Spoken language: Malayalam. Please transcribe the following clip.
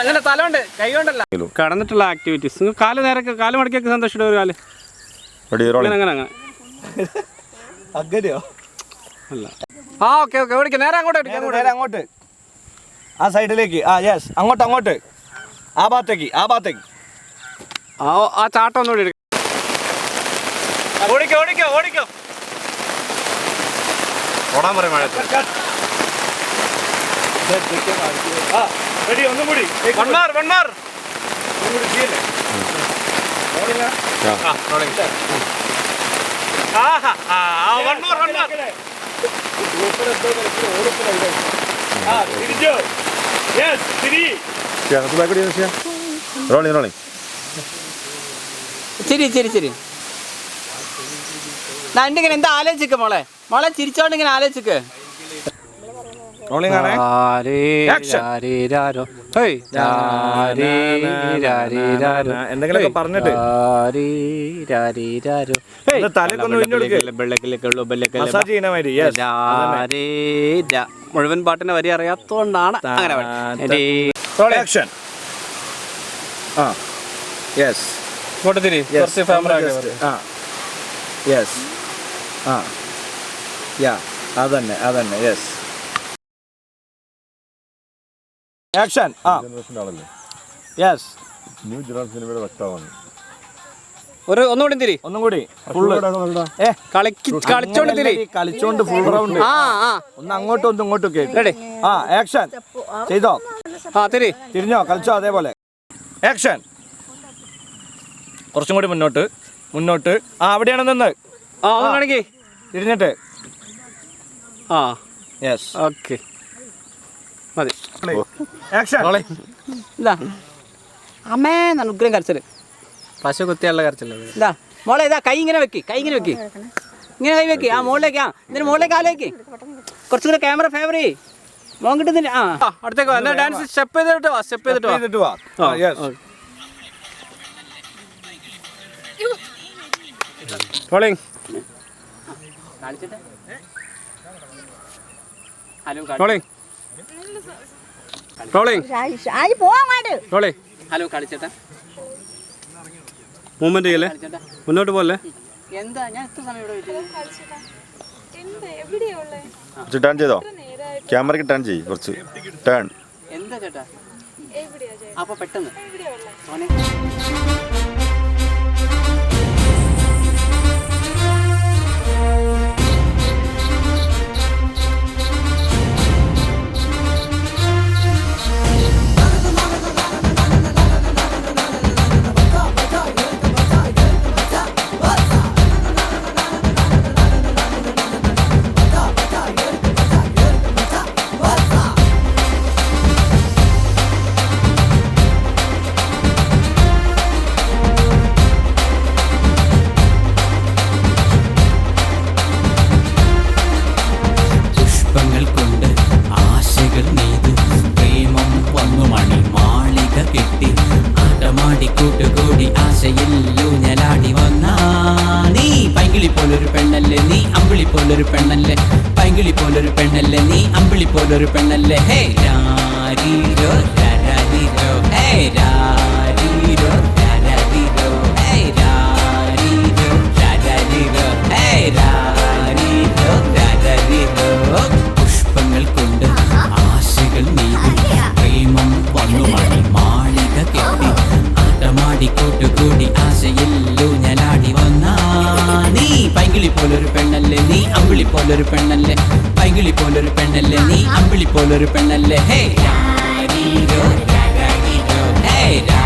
അങ്ങനെ തലമുണ്ട് കൈ കൊണ്ടല്ല കടന്നിട്ടുള്ള ആക്ടിവിറ്റീസ്. കാല് നേരെ കാല് മടക്കിയൊക്കെ സന്തോഷിട്ട് ഒരു കാല് അങ്ങനെ അങ്ങനെ അങ്ങനെ അങ്ങനെയോ അല്ല. ആ ഓക്കെ ഓക്കെ ഓടിക്കാം. നേരെ അങ്ങോട്ട് നേരെ അങ്ങോട്ട് ആ സൈഡിലേക്ക്. ആ യെസ് അങ്ങോട്ട് അങ്ങോട്ട് ആ ഭാഗത്തേക്ക് ആ ഭാഗത്തേക്ക്. ആ ചാട്ടം ഒന്നുകൂടി എടുക്കാം. ഓടിക്കോ ഓടിക്കോ ഓടിക്കോ. ഓടാൻ പറയും മഴ. ഒന്നും കൂടി ശരി ശരി ശരി. ഇങ്ങനെ എന്താ ആലോചിക്ക മോളെ മോളെ ചിരിച്ചോണ്ട് ഇങ്ങനെ ആലോചിക്ക്. എന്തെങ്കിലുമൊക്കെ പറഞ്ഞിട്ട് മുഴുവൻ പാട്ടിന്റെ വരി അറിയാത്തോണ്ടാണ് അങ്ങനെ. അതന്നെ അതന്നെ yes action. Yes new general സിനിമയുടെ വക്താവാണ്. ഒന്നുകൂടി തിരി. ഒന്നും കൂടി കളിച്ചോണ്ട് തിരി. കളിച്ചോണ്ട് ഫുൾ റൗണ്ട്. ഒന്ന് അങ്ങോട്ടും ഒന്ന് ഇങ്ങോട്ടും കേട്ട്. ആക്ഷൻ ചെയ്തോ. തിരി തിരിഞ്ഞോ കളിച്ചോ അതേപോലെ. ആക്ഷൻ. കുറച്ചും കൂടി മുന്നോട്ട് മുന്നോട്ട്. അവിടെയാണ് നിന്ന്. തിരിഞ്ഞിട്ട്. യെസ് ഓക്കെ മതി. ആക്ഷൻ. ഇതാ അമ്മേ നല്ല ഉഗ്രം കരച്ചില്. പശു കുത്തിയുള്ള കരച്ചില്ല. ഇതാ മോളെ ഇതാ കൈ ഇങ്ങനെ വെക്കി. കൈ ഇങ്ങനെ വെക്കി. ഇങ്ങനെ കൈ വെക്കി. മുകളിലേക്ക്. ഇതിന് മുകളിലേക്ക് ആലേക്ക്. കുറച്ചും കൂടെ ക്യാമറ ഫേവർ ചെയ്യ്. മോൻ കിട്ടുന്നില്ല. അടുത്തേക്ക് വാ. എന്നാ ഡാൻസ് സ്റ്റെപ്പ് ചെയ്തിട്ട് വാ. സ്റ്റെപ്പ് ചെയ്തിട്ട് വാ. Rolling. Rolling. Rolling. Rolling. Hello കളിച്ചേട്ടാ. മൂവ്മെന്റ് ചെയ്യല്ലേ. മുന്നോട്ട് പോലെ. എന്താ ഞാൻ എത്ര സമയം ഇവിടെ കുറച്ച് ടേൺ ചെയ്തോ. ക്യാമറയ്ക്ക് ടേൺ ചെയ്യ്. കുറച്ച് ടേൺ. എന്താ ചേട്ടാ അപ്പൊ പെട്ടെന്ന് ഒരു പെണ്ണല്ലേ. ഹേ രാരീരോ രാരീരോ ഹേ രാരീരോ രാരീരോ ഹേ രാരീരോ രാരീരോ ഹേ രാരീരോ രാരീരോ. പുഷ്പങ്ങൾ കൊണ്ട് ആശകൾ നെയ്തു പ്രേമം വന്നു മണി മാളിക കെട്ടി ആട്ടമാടി കൂട്ടുകൂടി ആശയില്ലു ഞാലാടി വന്നാ നീ. പൈങ്കിളി പോലൊരു പെണ്ണല്ലേ നീ അമ്പിളി പോലൊരു പെണ്ണല്ലേ. പൈങ്കിളി പോലൊരു പെണ്ണല്ലേ നീ അമ്പിളി പോലൊരു പെണ്ണല്ലേ. ഹേ രാരീരോ രാരീരോ ഹേ രാ